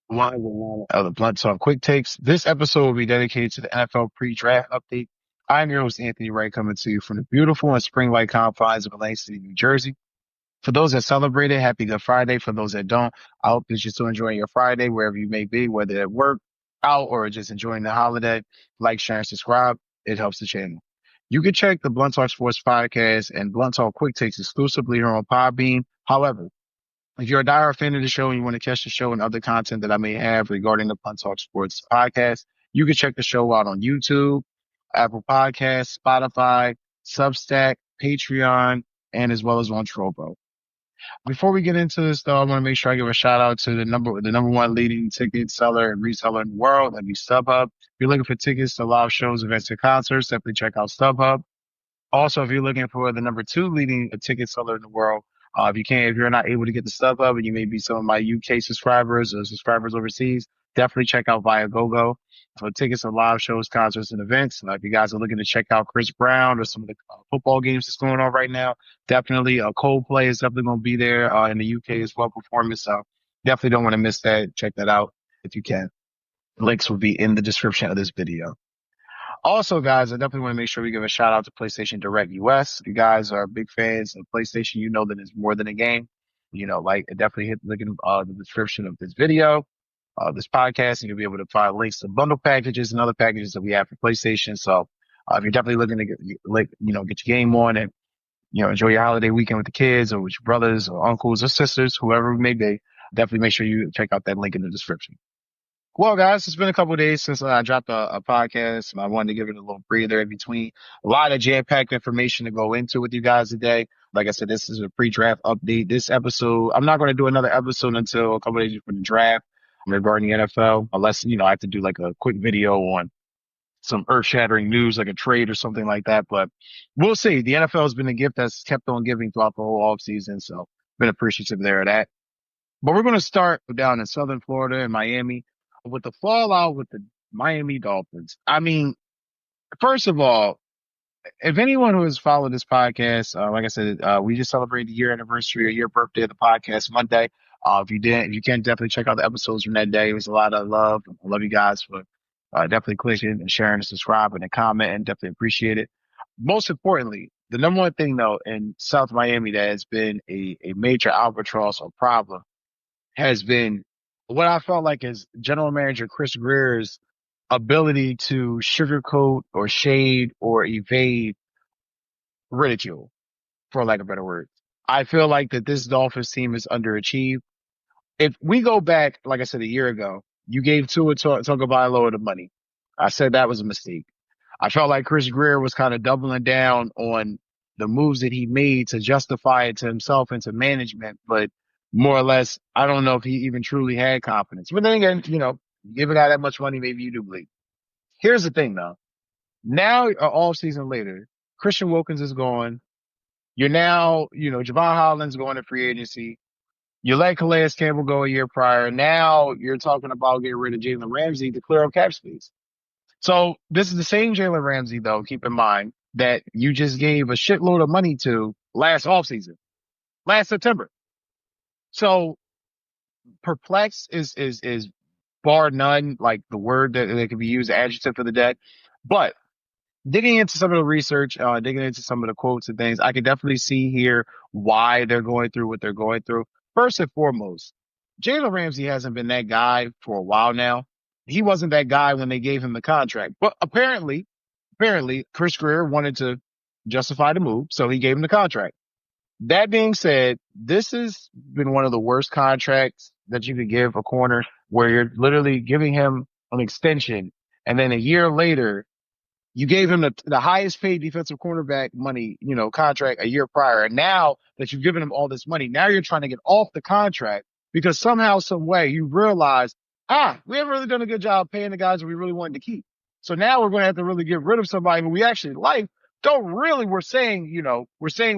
One of the Blunt Talk Quick Takes. This episode will be dedicated to the NFL pre-draft update. I'm your host, Anthony Wright, coming to you from the beautiful and spring-like confines of Atlantic City, New Jersey. For those that celebrated, happy Good Friday. For those that don't, I hope that you're still enjoying your Friday, wherever you may be, whether at work, out, or just enjoying the holiday. Like, share, and subscribe. It helps the channel. You can check the Blunt Talk Sports podcast and Blunt Talk Quick Takes exclusively here on Podbean. However, if you're a diehard fan of the show and you want to catch the show and other content that I may have regarding the Blunt Talk Sports podcast, you can check the show out on YouTube, Apple Podcasts, Spotify, Substack, Patreon, and as well as on Trovo. Before we get into this, though, I want to make sure I give a shout out to the number one leading ticket seller and reseller in the world, that'd be StubHub. If you're looking for tickets to live shows, events, and concerts, definitely check out StubHub. Also, if you're looking for the number two leading ticket seller in the world, if you're not able to get the StubHub and you may be some of my UK subscribers or subscribers overseas, definitely check out Viagogo for tickets to live shows, concerts, and events. If you guys are looking to check out Chris Brown or some of the football games that's going on right now, definitely Coldplay is definitely going to be there in the UK as well performing. So definitely don't want to miss that. Check that out if you can. Links will be in the description of this video. Also, guys, I definitely want to make sure we give a shout out to PlayStation Direct US. If you guys are big fans of PlayStation, you know that it's more than a game. Definitely look in the description of this video, this podcast, and you'll be able to find links to bundle packages and other packages that we have for PlayStation. So, if you're definitely looking to get your game on and, enjoy your holiday weekend with the kids or with your brothers or uncles or sisters, whoever it may be, definitely make sure you check out that link in the description. Well, guys, it's been a couple of days since I dropped a podcast, and I wanted to give it a little breather in between. A lot of jam-packed information to go into with you guys today. Like I said, this is a pre-draft update. This episode, I'm not going to do another episode until a couple of days before the draft regarding the NFL, unless, I have to do like a quick video on some earth-shattering news, like a trade or something like that. But we'll see. The NFL has been a gift that's kept on giving throughout the whole offseason, so been appreciative there of that. But we're going to start down in Southern Florida and Miami with the fallout with the Miami Dolphins. I mean, first of all, if anyone who has followed this podcast, like I said, we just celebrated the year anniversary or year birthday of the podcast Monday. If you can, definitely check out the episodes from that day. It was a lot of love. I love you guys for definitely clicking and sharing and subscribing and commenting. Definitely appreciate it. Most importantly, the number one thing though in South Miami that has been a major albatross or problem has been what I felt like is General Manager Chris Grier's ability to sugarcoat or shade or evade ridicule, for lack of a better word. I feel like that this Dolphins team is underachieved. If we go back, like I said, a year ago, you gave Tua Tagovailoa the money. I said that was a mistake. I felt like Chris Grier was kind of doubling down on the moves that he made to justify it to himself and to management, but more or less, I don't know if he even truly had confidence. But then again, give a guy that much money, maybe you do believe. Here's the thing though. Now, all season later, Christian Wilkins is gone. You're now, Javon Holland's going to free agency. You let Calais Campbell go a year prior. Now you're talking about getting rid of Jalen Ramsey to clear up cap space. So this is the same Jalen Ramsey, though, keep in mind, that you just gave a shitload of money to last offseason, last September. So perplexed is bar none, like the word that can be used, adjective for the day. But digging into some of the research, digging into some of the quotes and things, I can definitely see here why they're going through what they're going through. First and foremost, Jalen Ramsey hasn't been that guy for a while now. He wasn't that guy when they gave him the contract. But apparently, Chris Grier wanted to justify the move, so he gave him the contract. That being said, this has been one of the worst contracts that you could give a corner, where you're literally giving him an extension, and then a year later, you gave him the highest paid defensive cornerback money, contract a year prior. And now that you've given him all this money, now you're trying to get off the contract because somehow, some way you realize, we haven't really done a good job paying the guys that we really wanted to keep. So now we're going to have to really get rid of somebody who we actually like. We're saying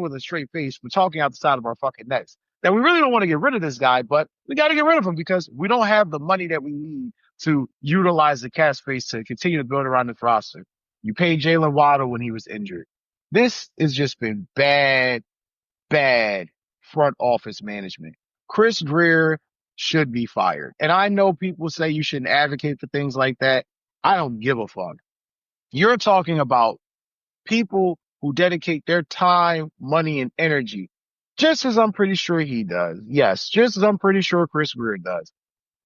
with a straight face, we're talking out the side of our fucking necks that we really don't want to get rid of this guy, but we got to get rid of him because we don't have the money that we need to utilize the cap space to continue to build around this roster. You paid Jalen Waddle when he was injured. This has just been bad front office management. Chris Grier should be fired. And I know people say you shouldn't advocate for things like that. I don't give a fuck. You're talking about people who dedicate their time, money, and energy, just as I'm pretty sure he does. Yes, just as I'm pretty sure Chris Grier does.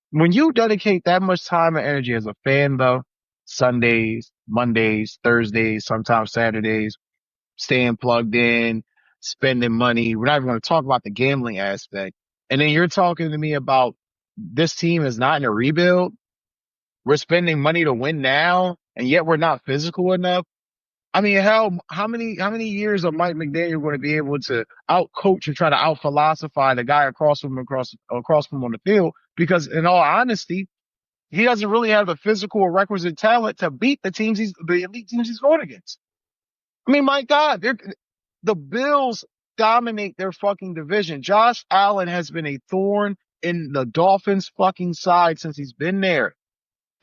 When you dedicate that much time and energy as a fan, though, Sundays, Mondays, Thursdays, sometimes Saturdays, staying plugged in, spending money. We're not even going to talk about the gambling aspect. And then you're talking to me about this team is not in a rebuild. We're spending money to win now, and yet we're not physical enough. I mean, hell, how many years of Mike McDaniel going to be able to out coach and try to out philosophize the guy across from him on the field? Because in all honesty, he doesn't really have the physical or requisite talent to beat the elite teams he's going against. I mean, my God, the Bills dominate their fucking division. Josh Allen has been a thorn in the Dolphins fucking side since he's been there.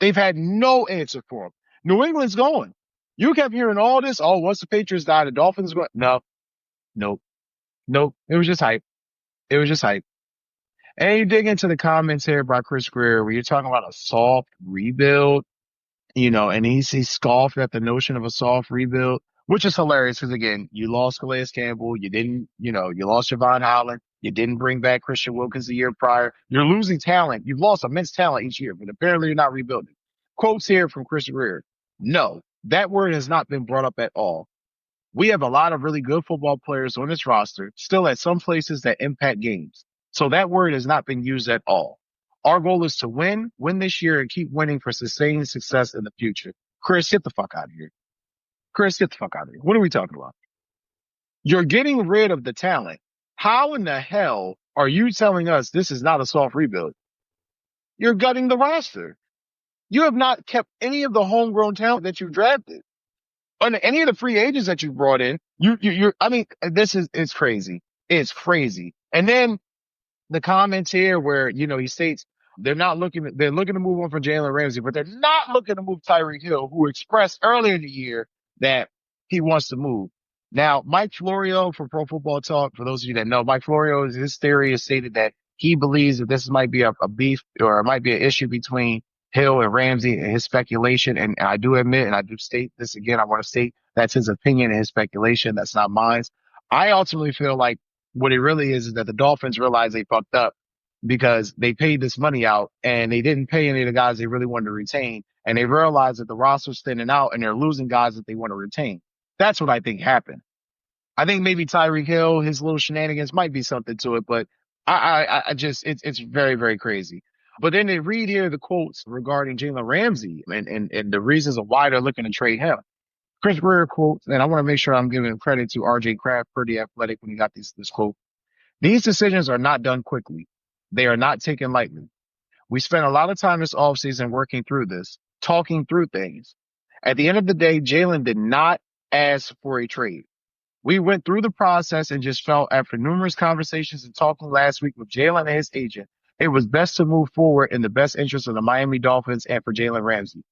They've had no answer for him. New England's going. You kept hearing all this. Oh, once the Patriots die, the Dolphins go. No, nope. It was just hype. And you dig into the comments here by Chris Grier where you're talking about a soft rebuild, and he scoffed at the notion of a soft rebuild, which is hilarious because, again, you lost Calais Campbell. You didn't, you lost Javon Holland. You didn't bring back Christian Wilkins the year prior. You're losing talent. You've lost immense talent each year, but apparently you're not rebuilding. Quotes here from Chris Grier. No, that word has not been brought up at all. We have a lot of really good football players on this roster, still at some places that impact games. So that word has not been used at all. Our goal is to win this year, and keep winning for sustained success in the future. Chris, get the fuck out of here. What are we talking about? You're getting rid of the talent. How in the hell are you telling us this is not a soft rebuild? You're gutting the roster. You have not kept any of the homegrown talent that you drafted. On any of the free agents that you brought in, it's crazy. It's crazy. And then the comments here where, he states they're looking to move on from Jalen Ramsey, but they're not looking to move Tyreek Hill, who expressed earlier in the year that he wants to move. Now, Mike Florio for Pro Football Talk, for those of you that know, Mike Florio, his theory has stated that he believes that this might be a beef, or it might be an issue between Hill and Ramsey, and his speculation. And I do admit, and I do state this again, I want to state that's his opinion and his speculation. That's not mine. I ultimately feel like what it really is that the Dolphins realize they fucked up because they paid this money out and they didn't pay any of the guys they really wanted to retain. And they realized that the roster's thinning out and they're losing guys that they want to retain. That's what I think happened. I think maybe Tyreek Hill, his little shenanigans might be something to it, but it's very, very crazy. But then they read here the quotes regarding Jalen Ramsey and the reasons of why they're looking to trade him. Chris Grier quotes, and I want to make sure I'm giving credit to RJ Kraft, pretty athletic, when he got this quote. These decisions are not done quickly. They are not taken lightly. We spent a lot of time this offseason working through this, talking through things. At the end of the day, Jalen did not ask for a trade. We went through the process and just felt, after numerous conversations and talking last week with Jalen and his agent, it was best to move forward in the best interest of the Miami Dolphins and for Jalen Ramsey.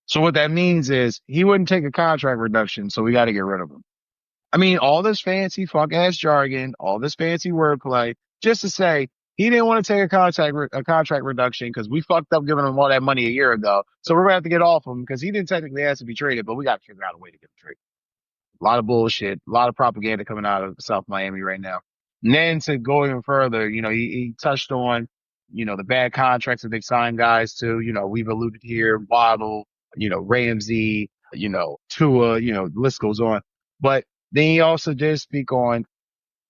So what that means is he wouldn't take a contract reduction, so we got to get rid of him. I mean, all this fancy fuck-ass jargon, all this fancy wordplay, just to say he didn't want to take a contract reduction because we fucked up giving him all that money a year ago. So we're going to have to get off him because he didn't technically ask to be traded, but we got to figure out a way to get him traded. A lot of bullshit, a lot of propaganda coming out of South Miami right now. And then to go even further, he touched on, the bad contracts that they've signed guys to, we've alluded here, Waddle, Ramsey, Tua, the list goes on. But then he also did speak on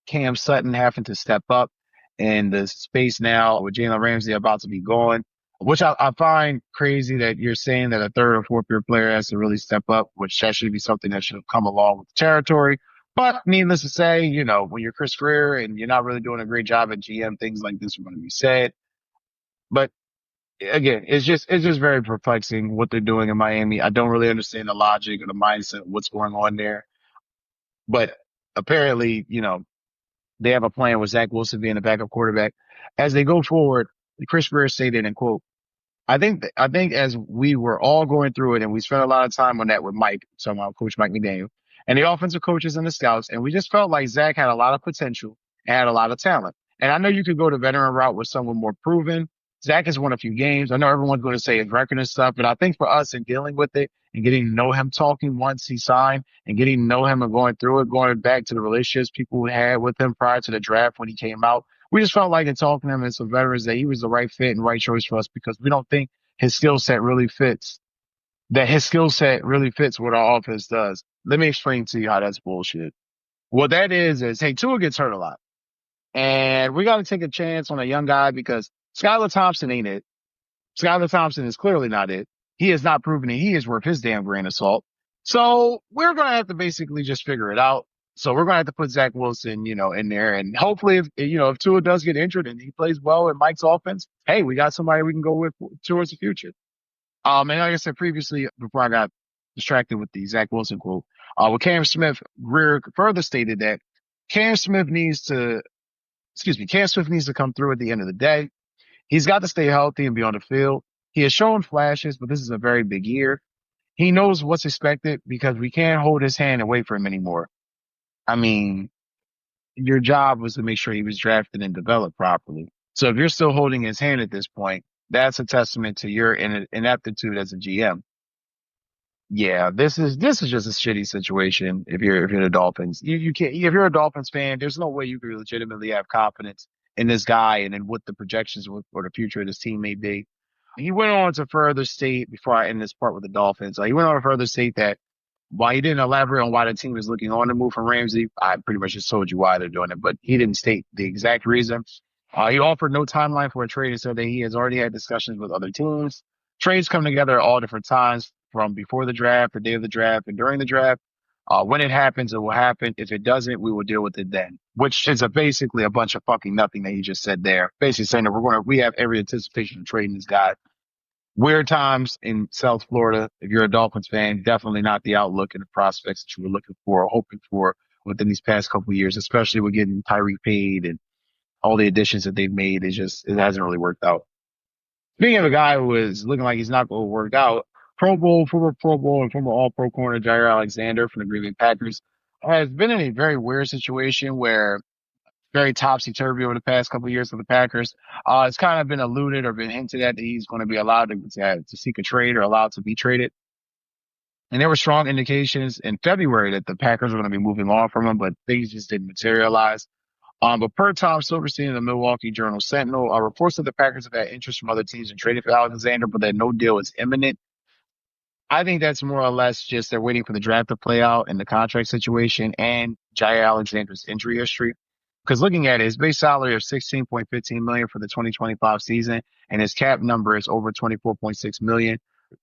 Cam Sutton having to step up in the space now with Jalen Ramsey about to be gone, which I find crazy that you're saying that a third or fourth year player has to really step up, which that should be something that should have come along with the territory. But needless to say, when you're Chris Grier and you're not really doing a great job at GM, things like this are going to be said. But again, it's just very perplexing what they're doing in Miami. I don't really understand the logic or the mindset of what's going on there. But apparently, they have a plan with Zach Wilson being the backup quarterback. As they go forward, Chris Grier stated, and quote, I think as we were all going through it, and we spent a lot of time on that with Mike, somehow Coach Mike McDaniel, and the offensive coaches and the scouts, and we just felt like Zach had a lot of potential and had a lot of talent. And I know you could go the veteran route with someone more proven. Zach has won a few games. I know everyone's going to say his record and stuff, but I think for us in dealing with it and getting to know him talking once he signed and getting to know him and going through it, going back to the relationships people had with him prior to the draft when he came out, we just felt like in talking to him and some veterans that he was the right fit and right choice for us because we don't think his skill set really fits, that his skill set really fits what our offense does. Let me explain to you how that's bullshit. What that is, hey, Tua gets hurt a lot. And we got to take a chance on a young guy because Skylar Thompson ain't it. Skylar Thompson is clearly not it. He has not proven that he is worth his damn grain of salt. So we're going to have to basically just figure it out. So we're going to have to put Zach Wilson, in there. And hopefully, if Tua does get injured and he plays well in Mike's offense, hey, we got somebody we can go with towards the future. And like I said previously, before I got distracted with the Zach Wilson quote, with Cam Smith, Greer further stated that Cam Smith needs to come through at the end of the day. He's got to stay healthy and be on the field. He has shown flashes, but this is a very big year. He knows what's expected because we can't hold his hand and wait for him anymore. I mean, your job was to make sure he was drafted and developed properly. So if you're still holding his hand at this point, that's a testament to your ineptitude as a GM. Yeah, this is just a shitty situation. If you're the Dolphins, you can't. If you're a Dolphins fan, there's no way you can legitimately have confidence in this guy and in what the projections for the future of this team may be. He went on to further state before I end this part with the Dolphins. He went on to further state that while he didn't elaborate on why the team was looking on to move from Ramsey, I pretty much just told you why they're doing it, but he didn't state the exact reason. He offered no timeline for a trade and said that he has already had discussions with other teams. Trades come together at all different times, from before the draft, the day of the draft, and during the draft. When it happens, it will happen. If it doesn't, we will deal with it then. Which is basically a bunch of fucking nothing that he just said there. Basically saying that we have every anticipation of trading this guy. Weird times in South Florida. If you're a Dolphins fan, definitely not the outlook and the prospects that you were looking for or hoping for within these past couple of years, especially with getting Tyreek paid and all the additions that they've made. It hasn't really worked out. Speaking of a guy who is looking like he's not going to work out, former Pro Bowl and former All Pro corner Jaire Alexander from the Green Bay Packers has been in a very weird situation where very topsy-turvy over the past couple of years for the Packers. It's kind of been alluded or been hinted at that he's going to be allowed to seek a trade or allowed to be traded. And there were strong indications in February that the Packers were going to be moving on from him, but things just didn't materialize. But per Tom Silverstein in the Milwaukee Journal Sentinel, reports that the Packers have had interest from other teams in trading for Alexander, but that no deal is imminent. I think that's more or less just they're waiting for the draft to play out and the contract situation and Jaire Alexander's injury history. Because looking at it, his base salary of $16.15 million for the 2025 season and his cap number is over $24.6 million.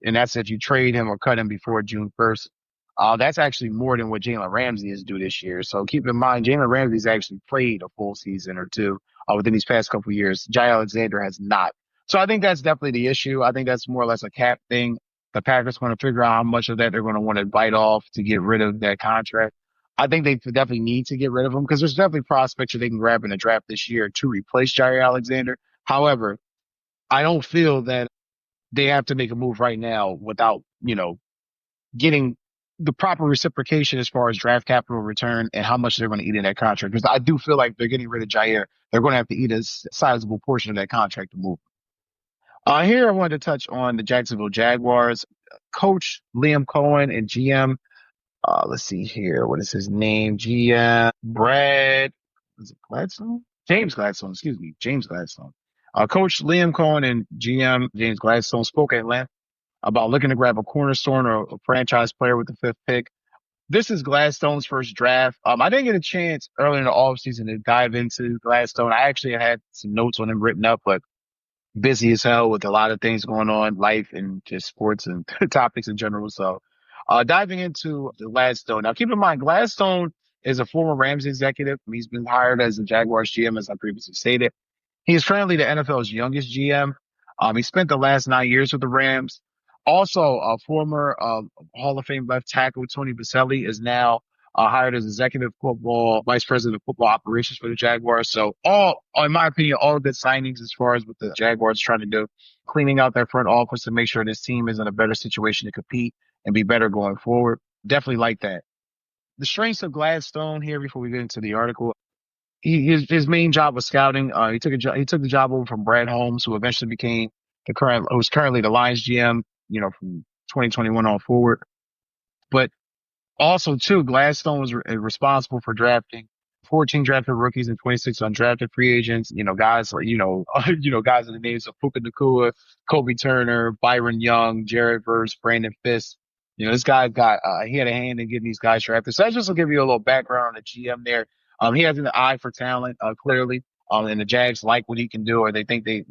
And that's if you trade him or cut him before June 1st. That's actually more than what Jalen Ramsey is due this year. So keep in mind, Jalen Ramsey's actually played a full season or two within these past couple of years. Jaire Alexander has not. So I think that's definitely the issue. I think that's more or less a cap thing. The Packers going to figure out how much of that they're going to want to bite off to get rid of that contract. I think they definitely need to get rid of him because there's definitely prospects that they can grab in the draft this year to replace Jaire Alexander. However, I don't feel that they have to make a move right now without, getting the proper reciprocation as far as draft capital return and how much they're going to eat in that contract. Because I do feel like they're getting rid of Jaire. They're going to have to eat a sizable portion of that contract to move. Here I wanted to touch on the Jacksonville Jaguars. Coach Liam Cohen and GM, let's see here. What is his name? GM Brad, is it Gladstone? James Gladstone, excuse me. James Gladstone. Coach Liam Cohen and GM James Gladstone spoke at length about looking to grab a cornerstone or a franchise player with the fifth pick. This is Gladstone's first draft. I didn't get a chance early in the offseason to dive into Gladstone. I actually had some notes on him written up, but busy as hell with a lot of things going on, life and just sports and topics in general. So, diving into the Gladstone. Now, keep in mind, Gladstone is a former Rams executive. He's been hired as the Jaguars GM, as I previously stated. He is currently the NFL's youngest GM. He spent the last 9 years with the Rams. Also, a former Hall of Fame left tackle Tony Baselli is now hired as executive football, vice president of football operations for the Jaguars. So in my opinion, all good signings as far as what the Jaguars are trying to do, cleaning out their front office to make sure this team is in a better situation to compete and be better going forward. Definitely like that. The strengths of Gladstone here before we get into the article. his main job was scouting. He took the job over from Brad Holmes, who eventually became who's currently the Lions GM, from 2021 on forward. But also, too, Gladstone was responsible for drafting 14 drafted rookies and 26 undrafted free agents. Guys like, guys in the names of Puka Nacua, Kobe Turner, Byron Young, Jared Verse, Brandon Fisk. This guy he had a hand in getting these guys drafted. So that just will give you a little background on the GM there. He has an eye for talent, clearly. And the Jags like what he can do, or they think they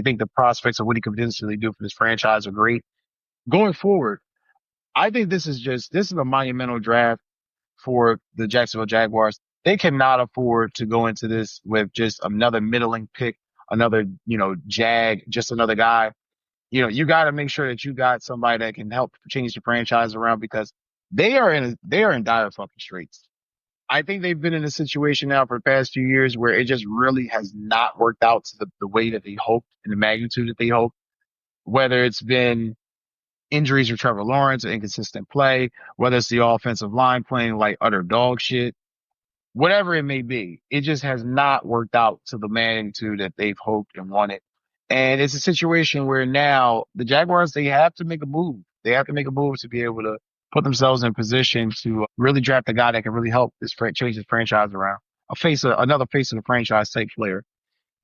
think the prospects of what he could potentially do for this franchise are great. Going forward, I think this is a monumental draft for the Jacksonville Jaguars. They cannot afford to go into this with just another middling pick, another, just another guy. You got to make sure that you got somebody that can help change the franchise around, because they are in dire fucking straits. I think they've been in a situation now for the past few years where it just really has not worked out to the way that they hoped and the magnitude that they hoped, whether it's been injuries for Trevor Lawrence, inconsistent play, whether it's the offensive line playing like utter dog shit, whatever it may be. It just has not worked out to the magnitude that they've hoped and wanted. And it's a situation where now the Jaguars, they have to make a move. They have to make a move to be able to put themselves in position to really draft a guy that can really help change this franchise around. Another face of the franchise type player.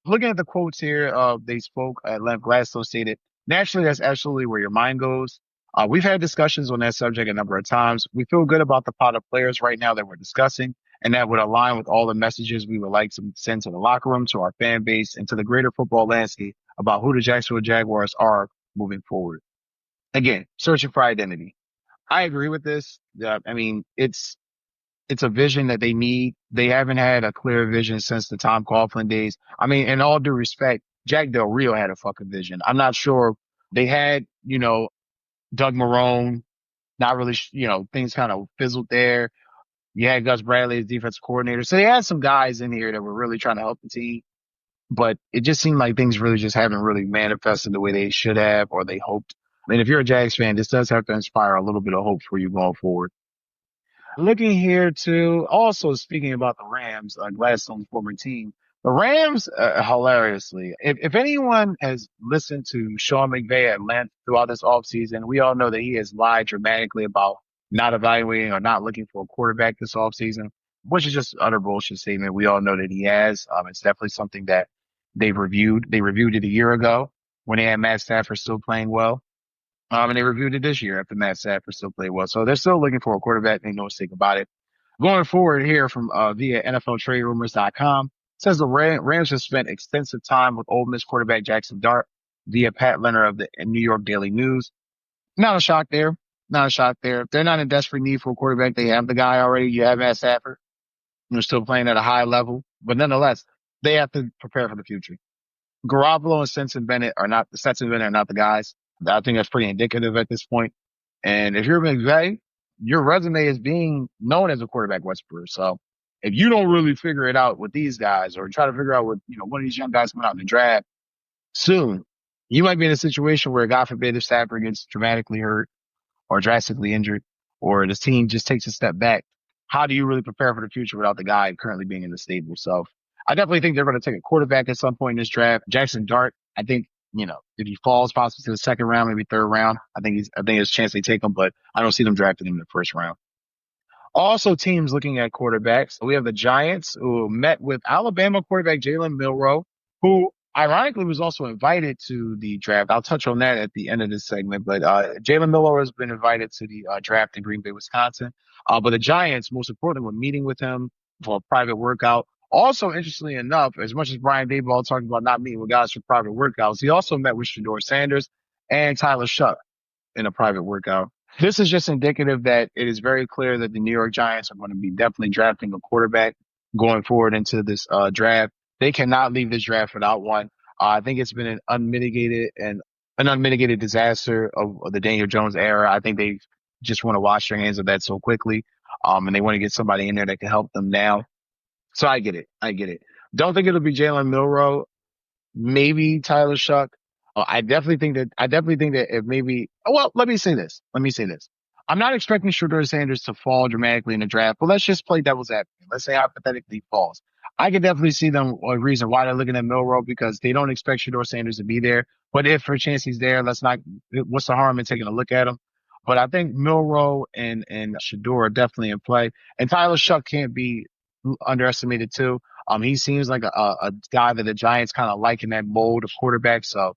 Looking at the quotes here, they spoke at length. Gladstone stated, "Naturally, that's absolutely where your mind goes. We've had discussions on that subject a number of times. We feel good about the pot of players right now that we're discussing, and that would align with all the messages we would like to send to the locker room, to our fan base, and to the greater football landscape about who the Jacksonville Jaguars are moving forward." Again, searching for identity. I agree with this. I mean, it's a vision that they need. They haven't had a clear vision since the Tom Coughlin days. I mean, in all due respect, Jack Del Rio had a fucking vision. I'm not sure they had, Doug Marrone, not really, things kind of fizzled there. You had Gus Bradley as defensive coordinator. So they had some guys in here that were really trying to help the team, but it just seemed like things really just haven't really manifested the way they should have or they hoped. I mean, if you're a Jags fan, this does have to inspire a little bit of hope for you going forward. Looking here to also speaking about the Rams, Gladstone's former team, the Rams, hilariously, if anyone has listened to Sean McVay at length throughout this offseason, we all know that he has lied dramatically about not evaluating or not looking for a quarterback this offseason, which is just utter bullshit statement. We all know that he has. It's definitely something that they've reviewed. They reviewed it a year ago when they had Matt Stafford still playing well. And they reviewed it this year after Matt Stafford still played well. So they're still looking for a quarterback. Make no mistake about it. Going forward here from via NFLTradeRumors.com, says the Rams have spent extensive time with Ole Miss quarterback Jackson Dart via Pat Leonard of the New York Daily News. Not a shock there. Not a shock there. They're not in desperate need for a quarterback. They have the guy already. You have Matt Stafford. They're still playing at a high level. But nonetheless, they have to prepare for the future. Garoppolo and Stetson Bennett are not the guys. I think that's pretty indicative at this point. And if you're McVay, your resume is being known as a quarterback whisperer. So if you don't really figure it out with these guys or try to figure out what, one of these young guys coming out in the draft soon, you might be in a situation where, God forbid, if Stafford gets dramatically hurt or drastically injured or this team just takes a step back, how do you really prepare for the future without the guy currently being in the stable? So I definitely think they're going to take a quarterback at some point in this draft. Jackson Dart, I think, if he falls possibly to the second round, maybe third round, I think there's a chance they take him, but I don't see them drafting him in the first round. Also, teams looking at quarterbacks. We have the Giants, who met with Alabama quarterback Jalen Milroe, who ironically was also invited to the draft. I'll touch on that at the end of this segment, but Jalen Milroe has been invited to the draft in Green Bay, Wisconsin. But the Giants, most importantly, were meeting with him for a private workout. Also, interestingly enough, as much as Brian Daboll talked about not meeting with guys for private workouts, he also met with Shedeur Sanders and Tyler Shuck in a private workout. This is just indicative that it is very clear that the New York Giants are going to be definitely drafting a quarterback going forward into this draft. They cannot leave this draft without one. I think it's been an unmitigated disaster of the Daniel Jones era. I think they just want to wash their hands of that so quickly, and they want to get somebody in there that can help them now. So I get it. Don't think it'll be Jalen Milroe. Maybe Tyler Shuck. I definitely think that if maybe, well, let me say this. I'm not expecting Shedeur Sanders to fall dramatically in the draft, but let's just play devil's advocate. Let's say hypothetically he falls. I can definitely see them a reason why they're looking at Milroe because they don't expect Shedeur Sanders to be there. But if for a chance he's there, let's not. What's the harm in taking a look at him? But I think Milroe and Shedeur are definitely in play, and Tyler Shuck can't be underestimated too. He seems like a guy that the Giants kind of like in that mold of quarterback. So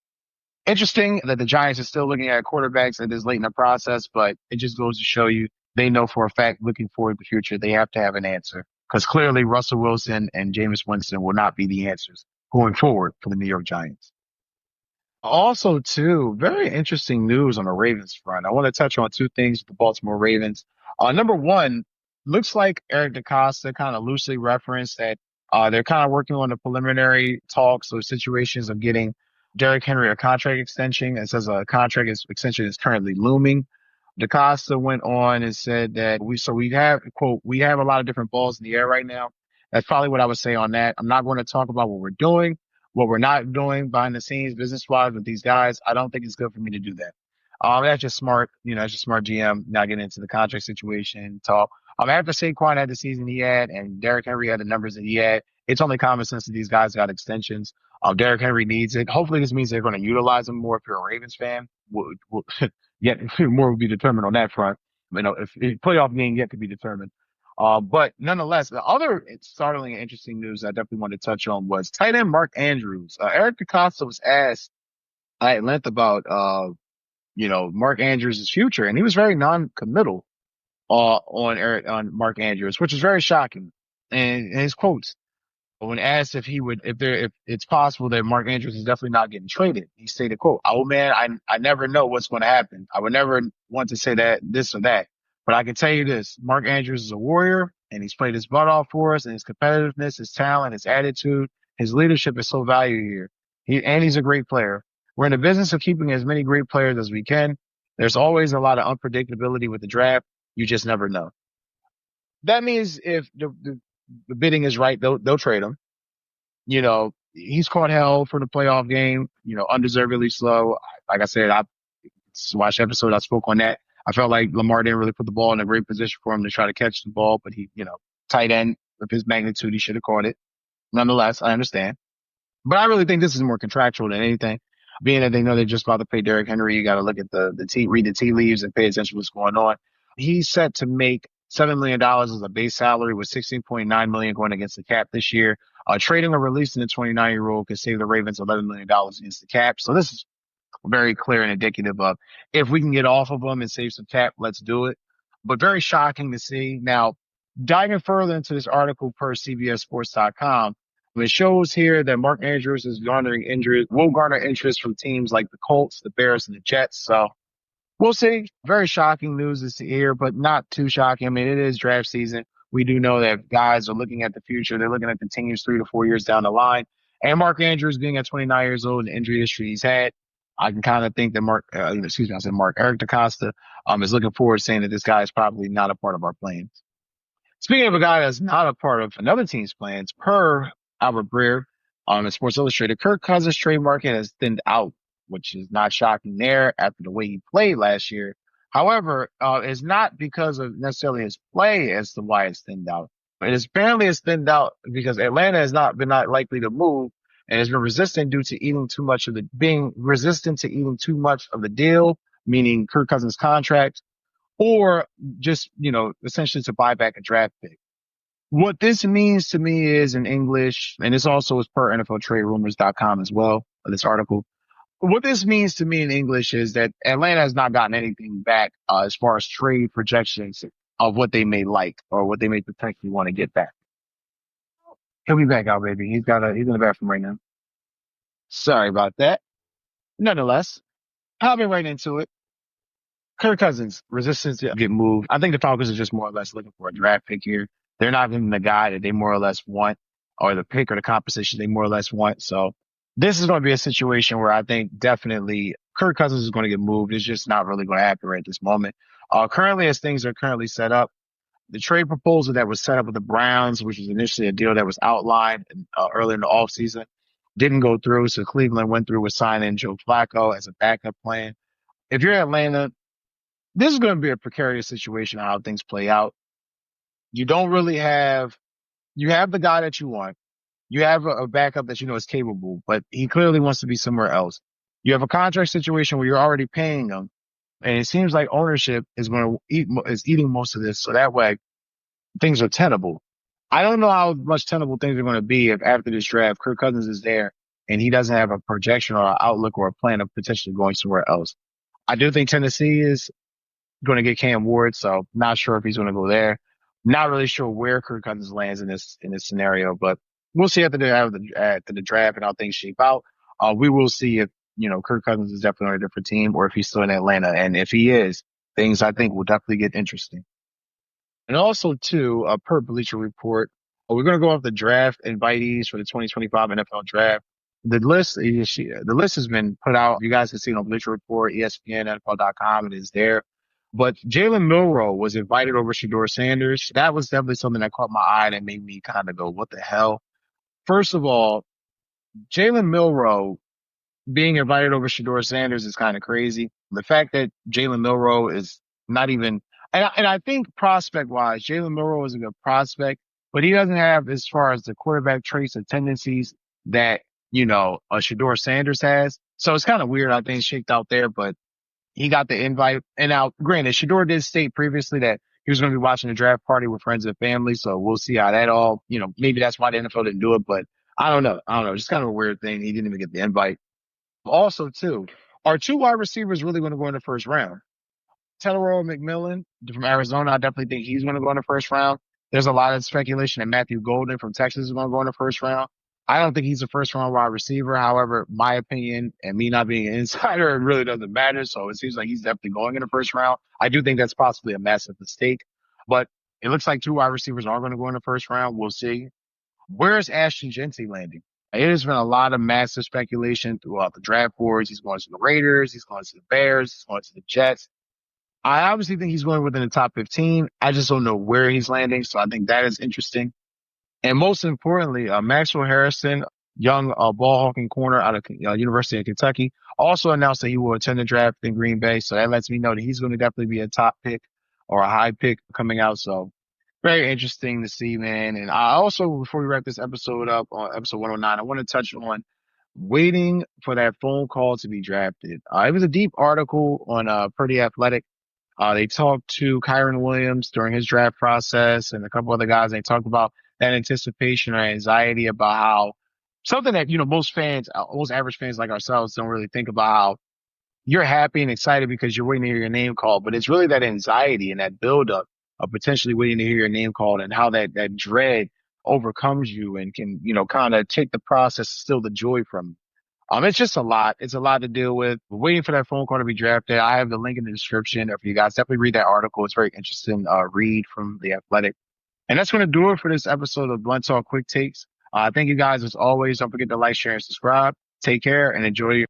interesting that the Giants are still looking at quarterbacks at this late in the process, but it just goes to show you they know for a fact looking forward to the future, they have to have an answer because clearly Russell Wilson and Jameis Winston will not be the answers going forward for the New York Giants. Also, too, very interesting news on the Ravens front. I want to touch on two things with the Baltimore Ravens. Number one, looks like Eric DeCosta kind of loosely referenced that they're kind of working on the preliminary talks or situations of getting Derrick Henry a contract extension. It says a extension is currently looming. DeCosta went on and said that we have, quote, we have a lot of different balls in the air right now. That's probably what I would say on that. I'm not going to talk about what we're doing, what we're not doing behind the scenes, business wise with these guys. I don't think it's good for me to do that. That's just smart. That's just smart GM not getting into the contract situation talk. After Saquon had the season he had and Derrick Henry had the numbers that he had, it's only common sense that these guys got extensions. Derrick Henry needs it. Hopefully this means they're going to utilize him more if you're a Ravens fan. Yet more will be determined on that front. If playoff game yet to be determined. But nonetheless, the other startling and interesting news I definitely wanted to touch on was tight end Mark Andrews. Eric DeCosta was asked at length about, Mark Andrews' future, and he was very non-committal, on Mark Andrews, which is very shocking. And his quotes, when asked if it's possible that Mark Andrews is definitely not getting traded, he stated, quote, "Oh man, I never know what's going to happen. I would never want to say that this or that, but I can tell you this: Mark Andrews is a warrior, and he's played his butt off for us. And his competitiveness, his talent, his attitude, his leadership is so valued here. He's a great player. We're in the business of keeping as many great players as we can. There's always a lot of unpredictability with the draft. You just never know. That means if the bidding is right, they'll trade him. He's caught hell for the playoff game, undeservedly slow. Like I said, I watched the episode. I spoke on that. I felt like Lamar didn't really put the ball in a great position for him to try to catch the ball, but tight end with his magnitude, he should have caught it. Nonetheless, I understand. But I really think this is more contractual than anything. Being that they know they're just about to pay Derrick Henry, you got to look at read the tea leaves and pay attention to what's going on. He's set to make $7 million as a base salary with $16.9 million going against the cap this year. Trading or releasing the 29-year-old could save the Ravens $11 million against the cap. So this is very clear and indicative of if we can get off of them and save some cap, let's do it. But very shocking to see. Now, diving further into this article per CBSSports.com, it shows here that Mark Andrews is will garner interest from teams like the Colts, the Bears, and the Jets. So we'll see. Very shocking news to hear, but not too shocking. I mean, it is draft season. We do know that guys are looking at the future. They're looking at the teams 3 to 4 years down the line. And Mark Andrews being at 29 years old, the injury history he's had, I can kind of think that Eric DeCosta is looking forward to saying that this guy is probably not a part of our plans. Speaking of a guy that's not a part of another team's plans, per Albert Breer in Sports Illustrated, Kirk Cousins' trade market has thinned out, which is not shocking there after the way he played last year. However, it's not because of necessarily his play as to why it's thinned out. It is apparently it's thinned out because Atlanta has not been not likely to move and has been resistant due to being resistant to eating too much of the deal, meaning Kirk Cousins' contract, or just, essentially to buy back a draft pick. What this means to me is in English, and this also is per NFLTradeRumors.com as well, this article. What this means to me in English is that Atlanta has not gotten anything back as far as trade projections of what they may like or what they may potentially want to get back. He'll be back out, baby. He's in the bathroom right now. Sorry about that. Nonetheless, hopping right into it. Kirk Cousins, resistance to get moved. I think the Falcons are just more or less looking for a draft pick here. They're not even the guy that they more or less want, or the pick or the composition they more or less want. So this is going to be a situation where I think definitely Kirk Cousins is going to get moved. It's just not really going to happen right at this moment. Currently, as things are currently set up, the trade proposal that was set up with the Browns, which was initially a deal that was outlined early in the offseason, didn't go through. So Cleveland went through with signing Joe Flacco as a backup plan. If you're Atlanta, this is going to be a precarious situation on how things play out. You don't really have, you have the guy that you want. You have a backup that you know is capable, but he clearly wants to be somewhere else. You have a contract situation where you're already paying him, and it seems like ownership is going to is eating most of this. So that way things are tenable. I don't know how much tenable things are going to be if after this draft, Kirk Cousins is there and he doesn't have a projection or an outlook or a plan of potentially going somewhere else. I do think Tennessee is going to get Cam Ward, so not sure if he's going to go there. Not really sure where Kirk Cousins lands in this scenario, but we'll see after the draft and how things shape out. We will see if Kirk Cousins is definitely on a different team or if he's still in Atlanta, and if he is, things I think will definitely get interesting. And also, too, per Bleacher Report, we're going to go off the draft invitees for the 2025 NFL Draft. The list has been put out. You guys can see it on Bleacher Report, ESPN, NFL.com. It is there. But Jalen Milroe was invited over Shedeur Sanders. That was definitely something that caught my eye and made me kind of go, what the hell? First of all, Jalen Milroe being invited over Shedeur Sanders is kind of crazy. The fact that Jalen Milroe is not even, and I think prospect wise, Jalen Milroe is a good prospect, but he doesn't have as far as the quarterback traits or tendencies that, a Shedeur Sanders has. So it's kind of weird how things shaked out there, but he got the invite. And now, granted, Shedeur did state previously that he was going to be watching the draft party with friends and family. So we'll see how that all, maybe that's why the NFL didn't do it, but I don't know. Just kind of a weird thing. He didn't even get the invite. Also, too, are two wide receivers really going to go in the first round? Tellero McMillan from Arizona, I definitely think he's going to go in the first round. There's a lot of speculation that Matthew Golden from Texas is going to go in the first round. I don't think he's a first round wide receiver. However, my opinion and me not being an insider, it really doesn't matter. So it seems like he's definitely going in the first round. I do think that's possibly a massive mistake, but it looks like two wide receivers are going to go in the first round. We'll see. Where's Ashton Genty landing? It has been a lot of massive speculation throughout the draft boards. He's going to the Raiders. He's going to the Bears. He's going to the Jets. I obviously think he's going within the top 15. I just don't know where he's landing. So I think that is interesting. And most importantly, Maxwell Harrison, young ball hawking corner out of University of Kentucky, also announced that he will attend the draft in Green Bay. So that lets me know that he's going to definitely be a top pick or a high pick coming out. So very interesting to see, man. And I also, before we wrap this episode up on episode 109, I want to touch on waiting for that phone call to be drafted. It was a deep article on Pretty Athletic. They talked to Kyron Williams during his draft process and a couple other guys. They talked about that anticipation or anxiety about how something that, most fans, most average fans like ourselves don't really think about how you're happy and excited because you're waiting to hear your name called, but it's really that anxiety and that buildup of potentially waiting to hear your name called and how that dread overcomes you and can, kind of take the process, still the joy from you. It's just a lot. It's a lot to deal with. We're waiting for that phone call to be drafted. I have the link in the description. If you guys definitely read that article, it's very interesting. Read from The Athletic. And that's going to do it for this episode of Blunt Talk Quick Takes. Thank you guys as always. Don't forget to like, share, and subscribe. Take care and enjoy your